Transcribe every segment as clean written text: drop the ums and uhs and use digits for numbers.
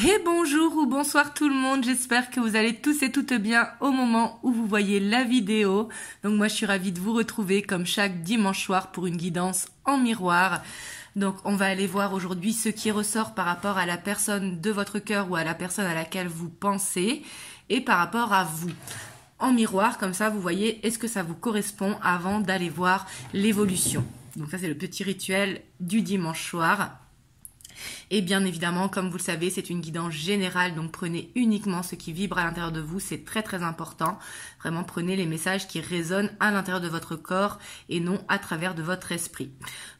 Et bonjour ou bonsoir tout le monde, j'espère que vous allez tous et toutes bien au moment où vous voyez la vidéo. Donc moi je suis ravie de vous retrouver comme chaque dimanche soir pour une guidance en miroir. Donc on va aller voir aujourd'hui ce qui ressort par rapport à la personne de votre cœur ou à la personne à laquelle vous pensez et par rapport à vous. En miroir, comme ça vous voyez est-ce que ça vous correspond avant d'aller voir l'évolution. Donc ça c'est le petit rituel du dimanche soir. Et bien évidemment, comme vous le savez, c'est une guidance générale, donc prenez uniquement ce qui vibre à l'intérieur de vous, c'est très très important. Vraiment, prenez les messages qui résonnent à l'intérieur de votre corps et non à travers de votre esprit.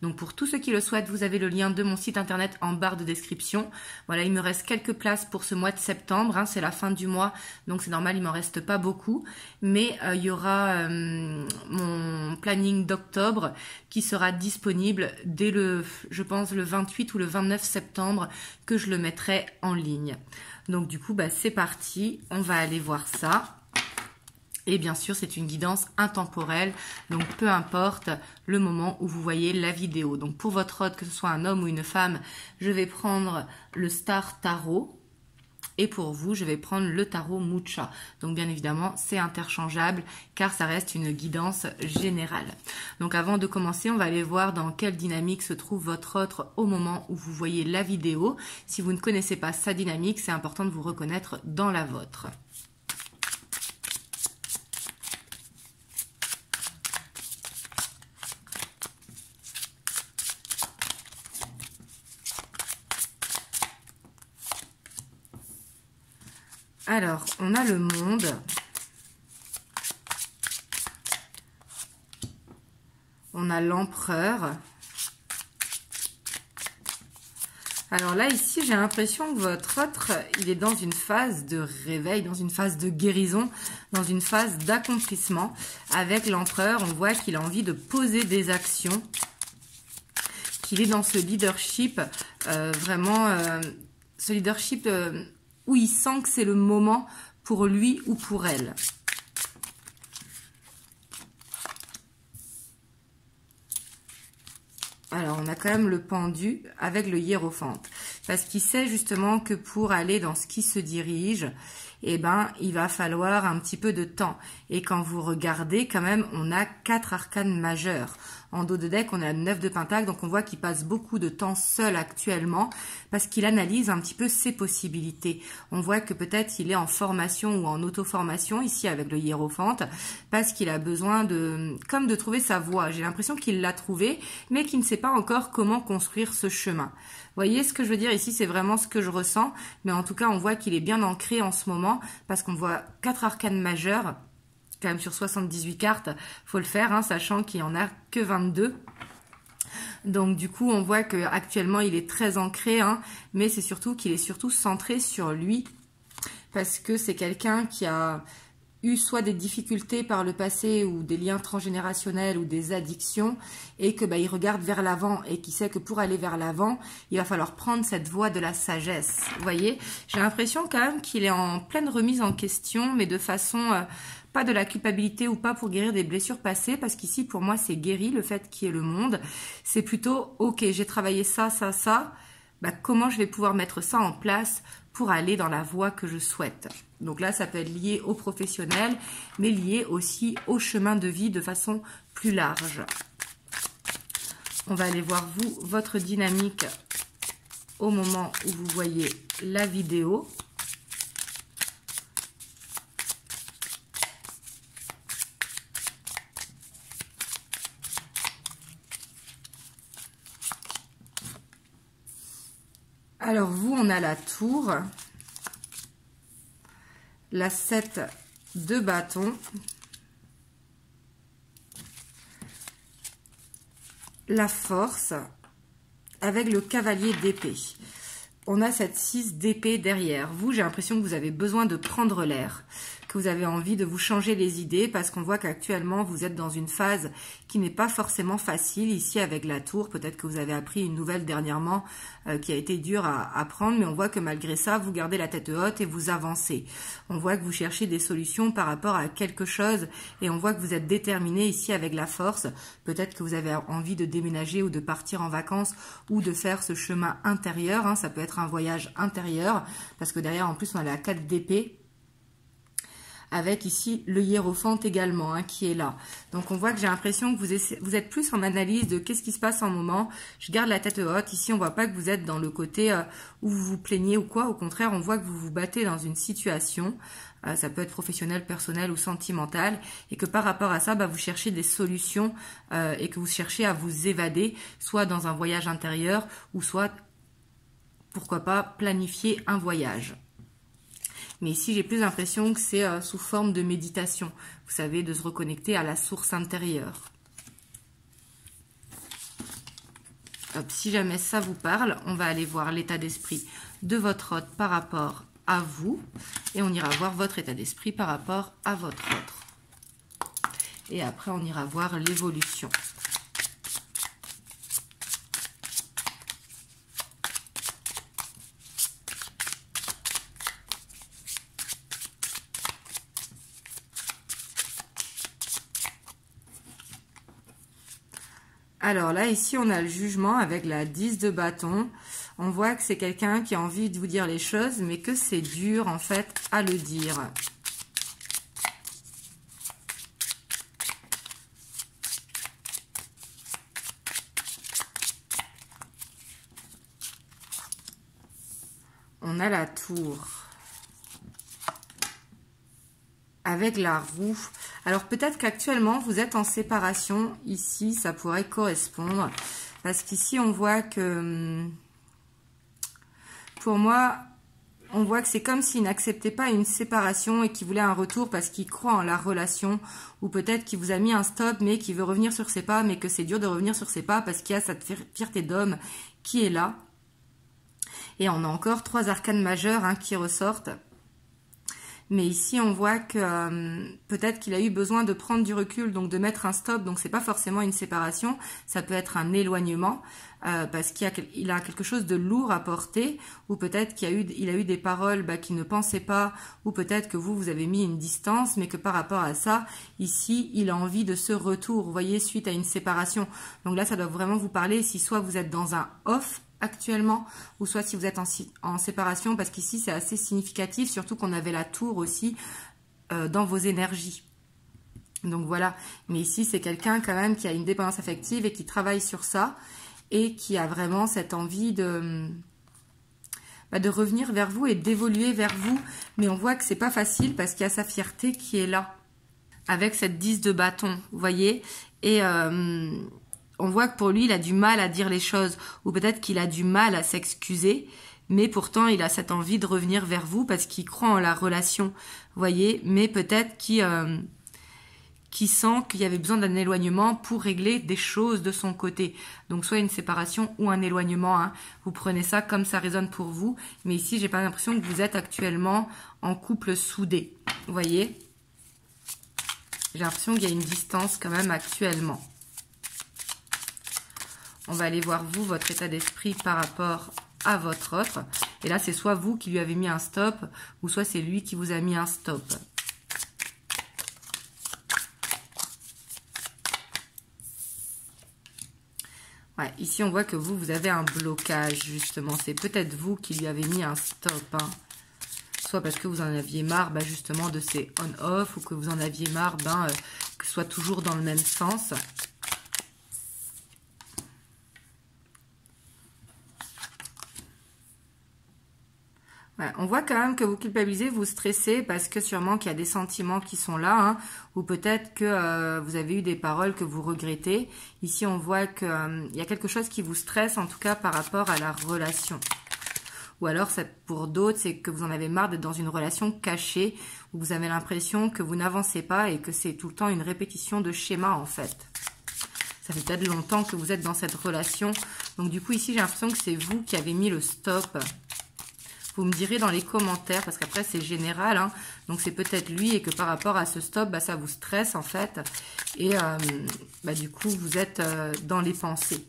Donc pour tous ceux qui le souhaitent, vous avez le lien de mon site internet en barre de description. Voilà, il me reste quelques places pour ce mois de septembre, c'est la fin du mois, donc c'est normal, il m'en reste pas beaucoup. Mais il y aura mon planning d'octobre qui sera disponible dès je pense le 28 ou le 29 septembre que je le mettrai en ligne. Donc du coup c'est parti, on va aller voir ça. Et bien sûr c'est une guidance intemporelle, donc peu importe le moment où vous voyez la vidéo. Donc pour votre hôte, que ce soit un homme ou une femme, je vais prendre le Star Tarot. Et pour vous, je vais prendre le tarot Mucha. Donc bien évidemment, c'est interchangeable car ça reste une guidance générale. Donc avant de commencer, on va aller voir dans quelle dynamique se trouve votre autre au moment où vous voyez la vidéo. Si vous ne connaissez pas sa dynamique, c'est important de vous reconnaître dans la vôtre. Alors, on a le monde. On a l'empereur. Alors là, ici, j'ai l'impression que votre autre, il est dans une phase de réveil, dans une phase de guérison, dans une phase d'accomplissement. Avec l'empereur, on voit qu'il a envie de poser des actions, qu'il est dans ce leadership, ce leadership où il sent que c'est le moment pour lui ou pour elle. Alors, on a quand même le pendu avec le hiérophante. Parce qu'il sait justement que pour aller dans ce qui se dirige, il va falloir un petit peu de temps. Et quand vous regardez, quand même, on a 4 arcanes majeurs. En dos de deck, on a 9 de pentacle, donc on voit qu'il passe beaucoup de temps seul actuellement parce qu'il analyse un petit peu ses possibilités. On voit que peut-être il est en formation ou en auto-formation ici avec le hiérophante parce qu'il a besoin de trouver sa voie. J'ai l'impression qu'il l'a trouvé, mais qu'il ne sait pas encore comment construire ce chemin. Vous voyez ce que je veux dire ici, c'est vraiment ce que je ressens, mais en tout cas, on voit qu'il est bien ancré en ce moment parce qu'on voit 4 arcanes majeures. Quand même sur 78 cartes, faut le faire, sachant qu'il n'y en a que 22. Donc du coup, on voit qu'actuellement, il est très ancré, mais c'est surtout qu'il est surtout centré sur lui, parce que c'est quelqu'un qui a eu soit des difficultés par le passé ou des liens transgénérationnels ou des addictions et que il regarde vers l'avant et qui sait que pour aller vers l'avant, il va falloir prendre cette voie de la sagesse. Vous voyez, j'ai l'impression quand même qu'il est en pleine remise en question, mais de façon pas de la culpabilité ou pas pour guérir des blessures passées, parce qu'ici pour moi c'est guéri le fait qu'il y ait le monde. C'est plutôt ok, j'ai travaillé ça, comment je vais pouvoir mettre ça en place pour aller dans la voie que je souhaite. Donc là, ça peut être lié au professionnel, mais lié aussi au chemin de vie de façon plus large. On va aller voir votre dynamique au moment où vous voyez la vidéo. Alors vous, on a la tour, la 7 de bâton, la force, avec le cavalier d'épée. On a cette 6 d'épée derrière. Vous, j'ai l'impression que vous avez besoin de prendre l'air, que vous avez envie de vous changer les idées parce qu'on voit qu'actuellement vous êtes dans une phase qui n'est pas forcément facile ici avec la tour. Peut-être que vous avez appris une nouvelle dernièrement qui a été dure à prendre, mais on voit que malgré ça, vous gardez la tête haute et vous avancez. On voit que vous cherchez des solutions par rapport à quelque chose et on voit que vous êtes déterminé ici avec la force. Peut-être que vous avez envie de déménager ou de partir en vacances ou de faire ce chemin intérieur. Ça peut être un voyage intérieur parce que derrière, en plus, on a la 4 d'épée. Avec ici le hiérophante également qui est là. Donc on voit que j'ai l'impression que vous êtes plus en analyse de qu'est-ce qui se passe en moment. Je garde la tête haute. Ici on voit pas que vous êtes dans le côté où vous vous plaignez ou quoi. Au contraire, on voit que vous vous battez dans une situation. Ça peut être professionnel, personnel ou sentimental. Et que par rapport à ça, vous cherchez des solutions et que vous cherchez à vous évader, soit dans un voyage intérieur ou soit, pourquoi pas, planifier un voyage. Mais ici, j'ai plus l'impression que c'est sous forme de méditation. Vous savez, de se reconnecter à la source intérieure. Hop, si jamais ça vous parle, on va aller voir l'état d'esprit de votre hôte par rapport à vous. Et on ira voir votre état d'esprit par rapport à votre autre. Et après, on ira voir l'évolution. Alors là, ici, on a le jugement avec la 10 de bâton. On voit que c'est quelqu'un qui a envie de vous dire les choses, mais que c'est dur, en fait, à le dire. On a la tour. Avec la roue. Alors peut-être qu'actuellement vous êtes en séparation. Ici, ça pourrait correspondre. Parce qu'ici, on voit que... Pour moi, on voit que c'est comme s'il n'acceptait pas une séparation et qu'il voulait un retour parce qu'il croit en la relation. Ou peut-être qu'il vous a mis un stop mais qu'il veut revenir sur ses pas, mais que c'est dur de revenir sur ses pas parce qu'il y a cette fierté d'homme qui est là. Et on a encore 3 arcanes majeures qui ressortent. Mais ici, on voit que peut-être qu'il a eu besoin de prendre du recul, donc de mettre un stop. Donc, c'est pas forcément une séparation, ça peut être un éloignement parce qu'il a quelque chose de lourd à porter, ou peut-être qu'il a eu des paroles qu'il ne pensait pas, ou peut-être que vous avez mis une distance, mais que par rapport à ça, ici, il a envie de ce retour, vous voyez, suite à une séparation. Donc là, ça doit vraiment vous parler si soit vous êtes dans un off actuellement, ou soit si vous êtes en séparation, parce qu'ici c'est assez significatif, surtout qu'on avait la tour aussi dans vos énergies. Donc voilà, mais ici c'est quelqu'un quand même qui a une dépendance affective et qui travaille sur ça, et qui a vraiment cette envie de revenir vers vous et d'évoluer vers vous, mais on voit que c'est pas facile parce qu'il y a sa fierté qui est là, avec cette 10 de bâton, vous voyez, et... on voit que pour lui, il a du mal à dire les choses, ou peut-être qu'il a du mal à s'excuser, mais pourtant, il a cette envie de revenir vers vous parce qu'il croit en la relation, vous voyez, mais peut-être qu'il sent qu'il y avait besoin d'un éloignement pour régler des choses de son côté. Donc, soit une séparation ou un éloignement, Vous prenez ça comme ça résonne pour vous, mais ici, j'ai pas l'impression que vous êtes actuellement en couple soudé, vous voyez. J'ai l'impression qu'il y a une distance quand même actuellement. On va aller voir vous, votre état d'esprit par rapport à votre autre. Et là, c'est soit vous qui lui avez mis un stop, ou soit c'est lui qui vous a mis un stop. Ouais, ici, on voit que vous avez un blocage, justement. C'est peut-être vous qui lui avez mis un stop. Soit parce que vous en aviez marre, justement, de ces on-off, ou que vous en aviez marre, que ce soit toujours dans le même sens. Ouais, on voit quand même que vous culpabilisez, vous stressez parce que sûrement qu'il y a des sentiments qui sont là, ou peut-être que vous avez eu des paroles que vous regrettez. Ici, on voit qu'il y a quelque chose qui vous stresse, en tout cas par rapport à la relation. Ou alors, pour d'autres, c'est que vous en avez marre d'être dans une relation cachée, où vous avez l'impression que vous n'avancez pas et que c'est tout le temps une répétition de schéma, en fait. Ça fait peut-être longtemps que vous êtes dans cette relation. Donc, du coup, ici, j'ai l'impression que c'est vous qui avez mis le stop. Vous me direz dans les commentaires, parce qu'après c'est général, hein, donc c'est peut-être lui et que par rapport à ce stop, bah, ça vous stresse en fait. Et bah, du coup, vous êtes dans les pensées.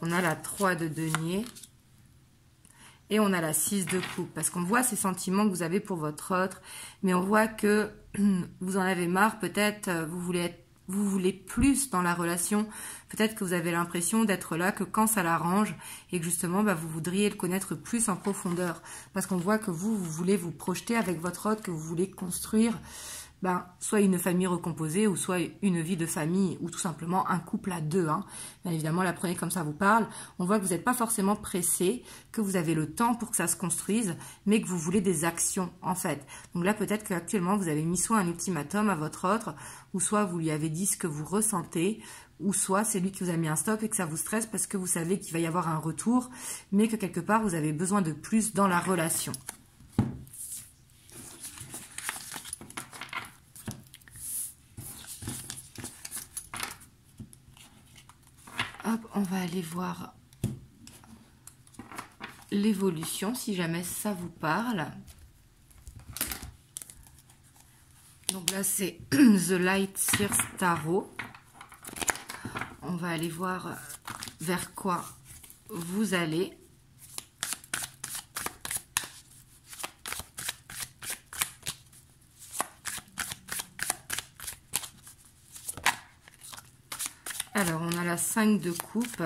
On a la 3 de denier. Et on a la 6 de coupe. Parce qu'on voit ces sentiments que vous avez pour votre autre. Mais on voit que vous en avez marre. Peut-être vous voulez plus dans la relation. Peut-être que vous avez l'impression d'être là que quand ça l'arrange. Et que justement, bah, vous voudriez le connaître plus en profondeur. Parce qu'on voit que vous voulez vous projeter avec votre autre. Que vous voulez construire ben, soit une famille recomposée ou soit une vie de famille ou tout simplement un couple à deux. Hein. Bien évidemment, la prenez comme ça vous parle. On voit que vous n'êtes pas forcément pressé, que vous avez le temps pour que ça se construise, mais que vous voulez des actions en fait. Donc là, peut-être qu'actuellement, vous avez mis soit un ultimatum à votre autre, ou soit vous lui avez dit ce que vous ressentez, ou soit c'est lui qui vous a mis un stop et que ça vous stresse parce que vous savez qu'il va y avoir un retour, mais que quelque part, vous avez besoin de plus dans la relation. Hop, on va aller voir l'évolution, si jamais ça vous parle. Donc là, c'est The Light Seers Tarot. On va aller voir vers quoi vous allez. Alors, on a la 5 de coupe.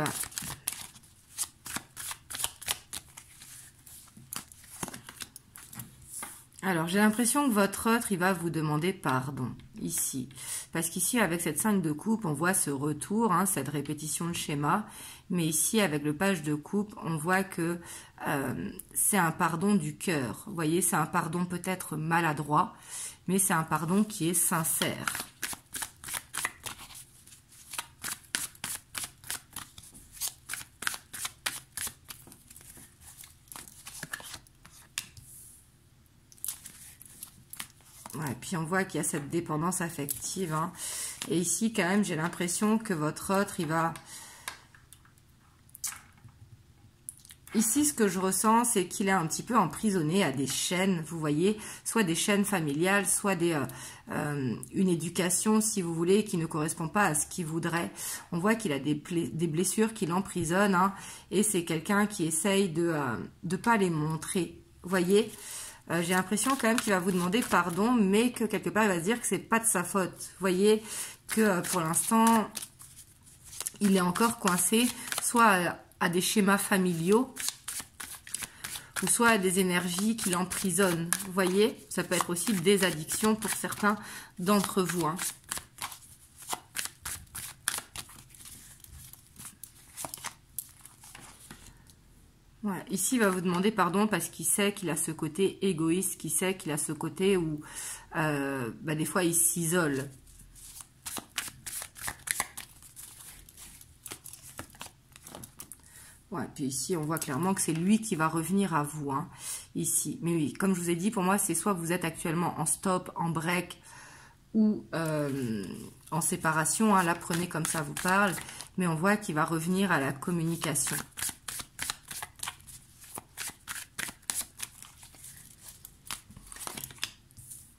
Alors, j'ai l'impression que votre autre, il va vous demander pardon, ici. Parce qu'ici, avec cette 5 de coupe, on voit ce retour, hein, cette répétition de schéma. Mais ici, avec le page de coupe, on voit que c'est un pardon du cœur. Vous voyez, c'est un pardon peut-être maladroit, mais c'est un pardon qui est sincère. Ouais, puis on voit qu'il y a cette dépendance affective. Hein. Et ici, quand même, j'ai l'impression que votre autre, il va... Ici, ce que je ressens, c'est qu'il est un petit peu emprisonné à des chaînes, vous voyez, soit des chaînes familiales, soit une éducation, si vous voulez, qui ne correspond pas à ce qu'il voudrait. On voit qu'il a des blessures qui l'emprisonnent, hein, et c'est quelqu'un qui essaye de pas les montrer, vous voyez. J'ai l'impression quand même qu'il va vous demander pardon, mais que quelque part, il va se dire que c'est pas de sa faute. Vous voyez que pour l'instant, il est encore coincé, soit à des schémas familiaux, ou soit à des énergies qui l'emprisonnent. Vous voyez, ça peut être aussi des addictions pour certains d'entre vous. Hein. Ouais, ici, il va vous demander pardon parce qu'il sait qu'il a ce côté égoïste, qu'il sait qu'il a ce côté où bah, des fois il s'isole. Ouais, puis ici, on voit clairement que c'est lui qui va revenir à vous, hein, ici. Mais oui, comme je vous ai dit, pour moi, c'est soit vous êtes actuellement en stop, en break ou en séparation. Hein, là, prenez comme ça vous parle. Mais on voit qu'il va revenir à la communication.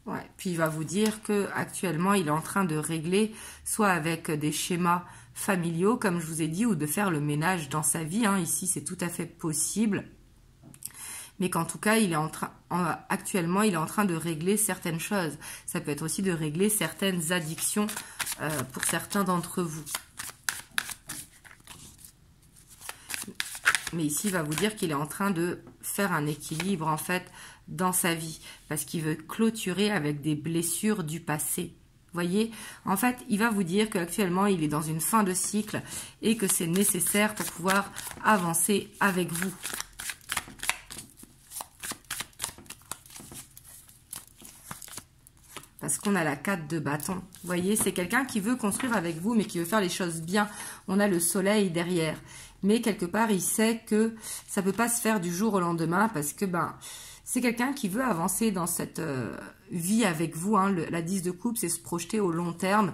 Ouais, puis il va vous dire que actuellement il est en train de régler soit avec des schémas familiaux comme je vous ai dit ou de faire le ménage dans sa vie. Hein. Ici c'est tout à fait possible, mais qu'en tout cas il est actuellement il est en train de régler certaines choses. Ça peut être aussi de régler certaines addictions pour certains d'entre vous. Mais ici, il va vous dire qu'il est en train de faire un équilibre, en fait, dans sa vie. Parce qu'il veut clôturer avec des blessures du passé. Vous voyez? En fait, il va vous dire qu'actuellement, il est dans une fin de cycle et que c'est nécessaire pour pouvoir avancer avec vous. Parce qu'on a la 4 de bâton. Vous voyez, c'est quelqu'un qui veut construire avec vous, mais qui veut faire les choses bien. On a le soleil derrière. Mais quelque part, il sait que ça ne peut pas se faire du jour au lendemain parce que ben, C'est quelqu'un qui veut avancer dans cette vie avec vous. Hein. La 10 de coupe, c'est se projeter au long terme,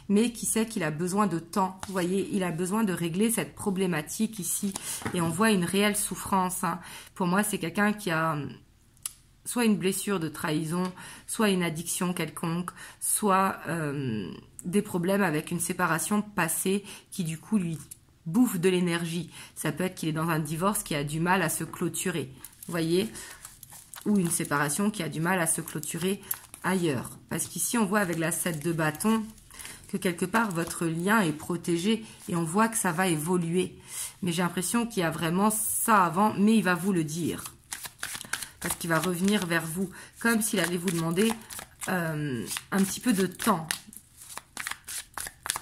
mais qui sait qu'il a besoin de temps. Vous voyez, il a besoin de régler cette problématique ici. Et on voit une réelle souffrance. Hein. Pour moi, c'est quelqu'un qui a soit une blessure de trahison, soit une addiction quelconque, soit des problèmes avec une séparation passée qui du coup lui bouffe de l'énergie. Ça peut être qu'il est dans un divorce qui a du mal à se clôturer, vous voyez, ou une séparation qui a du mal à se clôturer ailleurs. Parce qu'ici, on voit avec la 7 de bâton que quelque part, votre lien est protégé et on voit que ça va évoluer. Mais j'ai l'impression qu'il y a vraiment ça avant, mais il va vous le dire. Parce qu'il va revenir vers vous, comme s'il allait vous demander un petit peu de temps.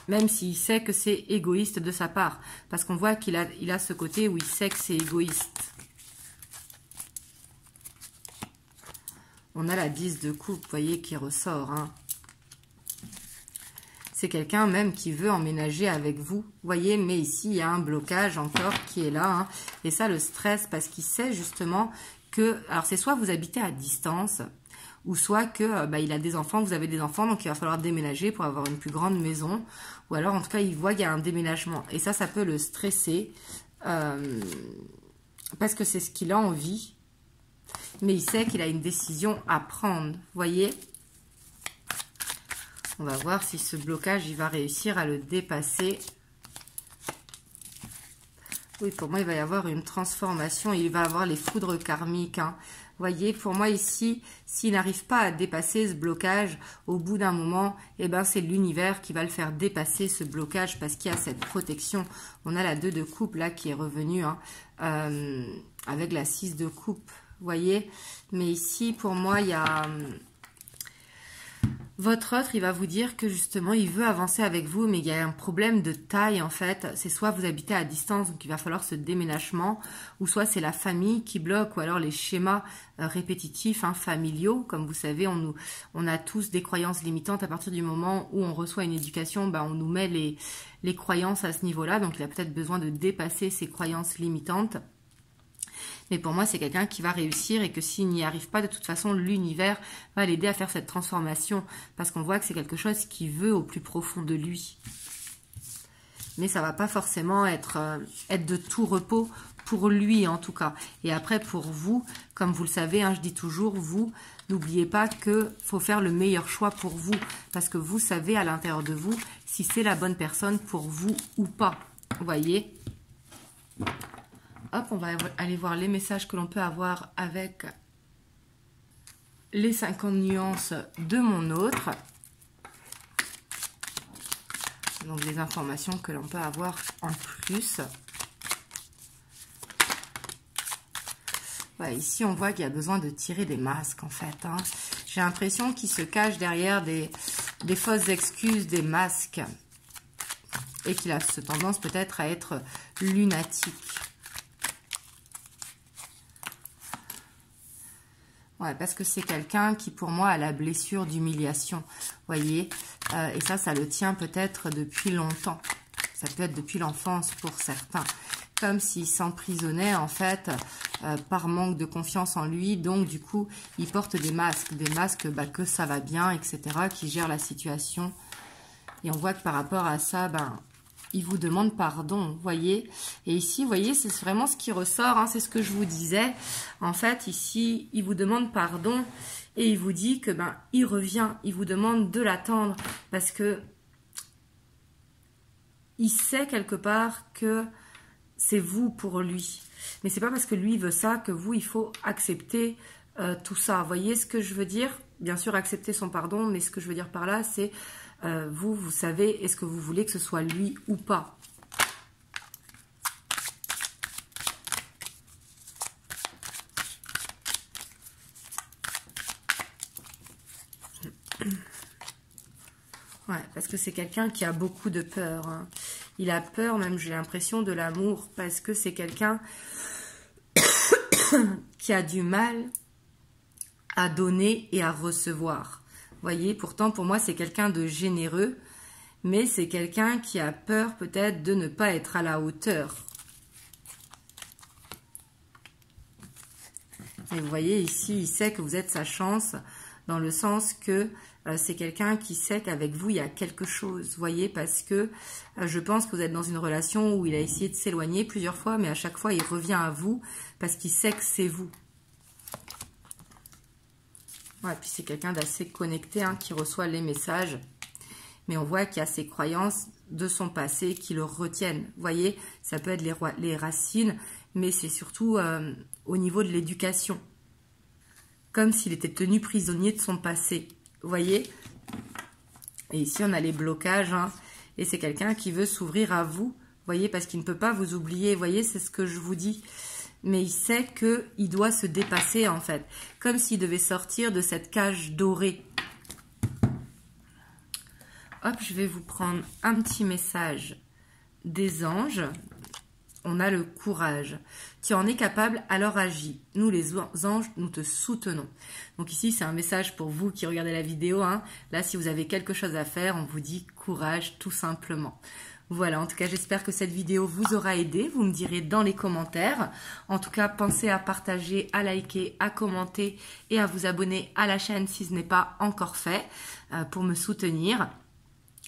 Même s'il sait que c'est égoïste de sa part. Parce qu'on voit qu'il a ce côté où il sait que c'est égoïste. On a la 10 de coupe, vous voyez, qui ressort. Hein. C'est quelqu'un même qui veut emménager avec vous. Vous voyez, mais ici, il y a un blocage encore qui est là. Hein. Et ça, le stress, parce qu'il sait justement que... Alors, c'est soit vous habitez à distance... ou soit que il a des enfants, vous avez des enfants, donc il va falloir déménager pour avoir une plus grande maison. Ou alors, en tout cas, il voit qu'il y a un déménagement. Et ça peut le stresser parce que c'est ce qu'il a envie. Mais il sait qu'il a une décision à prendre. Vous voyez? On va voir si ce blocage, il va réussir à le dépasser. Oui, pour moi, il va y avoir une transformation. Il va avoir les foudres karmiques, hein. Voyez, pour moi ici, s'il n'arrive pas à dépasser ce blocage, au bout d'un moment, eh ben, c'est l'univers qui va le faire dépasser ce blocage parce qu'il y a cette protection. On a la 2 de coupe là qui est revenue, hein, avec la 6 de coupe, voyez. Mais ici, pour moi, il y a... Votre autre, il va vous dire que justement, il veut avancer avec vous, mais il y a un problème de taille en fait. C'est soit vous habitez à distance, donc il va falloir ce déménagement, ou soit c'est la famille qui bloque, ou alors les schémas répétitifs, hein, familiaux. Comme vous savez, on a tous des croyances limitantes. À partir du moment où on reçoit une éducation, on nous met les croyances à ce niveau-là. Donc il a peut-être besoin de dépasser ces croyances limitantes. Mais pour moi, c'est quelqu'un qui va réussir et que s'il n'y arrive pas, de toute façon, l'univers va l'aider à faire cette transformation. Parce qu'on voit que c'est quelque chose qu'il veut au plus profond de lui. Mais ça ne va pas forcément être de tout repos pour lui, en tout cas. Et après, pour vous, comme vous le savez, hein, je dis toujours, vous, n'oubliez pas qu'il faut faire le meilleur choix pour vous. Parce que vous savez à l'intérieur de vous si c'est la bonne personne pour vous ou pas. Vous voyez ? Hop, on va aller voir les messages que l'on peut avoir avec les 50 nuances de mon autre. Donc, les informations que l'on peut avoir en plus. Ouais, ici, on voit qu'il y a besoin de tirer des masques, en fait. Hein. J'ai l'impression qu'il se cache derrière des fausses excuses, des masques. Et qu'il a cette tendance peut-être à être lunatique. Ouais, parce que c'est quelqu'un qui, pour moi, a la blessure d'humiliation, voyez. Et ça le tient peut-être depuis longtemps. Ça peut être depuis l'enfance pour certains. Comme s'il s'emprisonnait, en fait, par manque de confiance en lui. Donc, du coup, il porte des masques que ça va bien, etc., qui gèrent la situation. Et on voit que par rapport à ça, il vous demande pardon, vous voyez. Et ici, vous voyez, c'est vraiment ce qui ressort, hein, c'est ce que je vous disais. En fait, ici, il vous demande pardon et il vous dit que il revient, il vous demande de l'attendre parce que il sait quelque part que c'est vous pour lui. Mais c'est pas parce que lui veut ça que vous, il faut accepter tout ça. Vous voyez ce que je veux dire? Bien sûr, accepter son pardon, mais ce que je veux dire par là, c'est vous savez, est-ce que vous voulez que ce soit lui ou pas? Ouais, parce que c'est quelqu'un qui a beaucoup de peur. Hein. Il a peur, même j'ai l'impression, de l'amour, parce que c'est quelqu'un qui a du mal à donner et à recevoir. Voyez, pourtant, pour moi, c'est quelqu'un de généreux, mais c'est quelqu'un qui a peur peut-être de ne pas être à la hauteur. Et vous voyez ici, il sait que vous êtes sa chance, dans le sens que c'est quelqu'un qui sait qu'avec vous, il y a quelque chose. Vous voyez, parce que je pense que vous êtes dans une relation où il a essayé de s'éloigner plusieurs fois, mais à chaque fois, il revient à vous parce qu'il sait que c'est vous. Ouais, puis c'est quelqu'un d'assez connecté hein, qui reçoit les messages. Mais on voit qu'il y a ses croyances de son passé qui le retiennent. Vous voyez, ça peut être les racines, mais c'est surtout au niveau de l'éducation. Comme s'il était tenu prisonnier de son passé. Vous voyez? Et ici, on a les blocages. Hein, et c'est quelqu'un qui veut s'ouvrir à vous. Vous voyez, parce qu'il ne peut pas vous oublier. Vous voyez, c'est ce que je vous dis. Mais il sait qu'il doit se dépasser, en fait. Comme s'il devait sortir de cette cage dorée. Hop, je vais vous prendre un petit message des anges. On a le courage. Tu en es capable, alors agis. Nous, les anges, nous te soutenons. Donc ici, c'est un message pour vous qui regardez la vidéo. Hein. Là, si vous avez quelque chose à faire, on vous dit courage, tout simplement. Voilà, en tout cas, j'espère que cette vidéo vous aura aidé. Vous me direz dans les commentaires. En tout cas, pensez à partager, à liker, à commenter et à vous abonner à la chaîne si ce n'est pas encore fait pour me soutenir.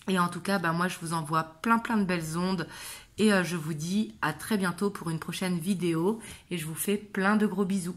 Et en tout cas, moi, je vous envoie plein de belles ondes. Et je vous dis à très bientôt pour une prochaine vidéo. Et je vous fais plein de gros bisous.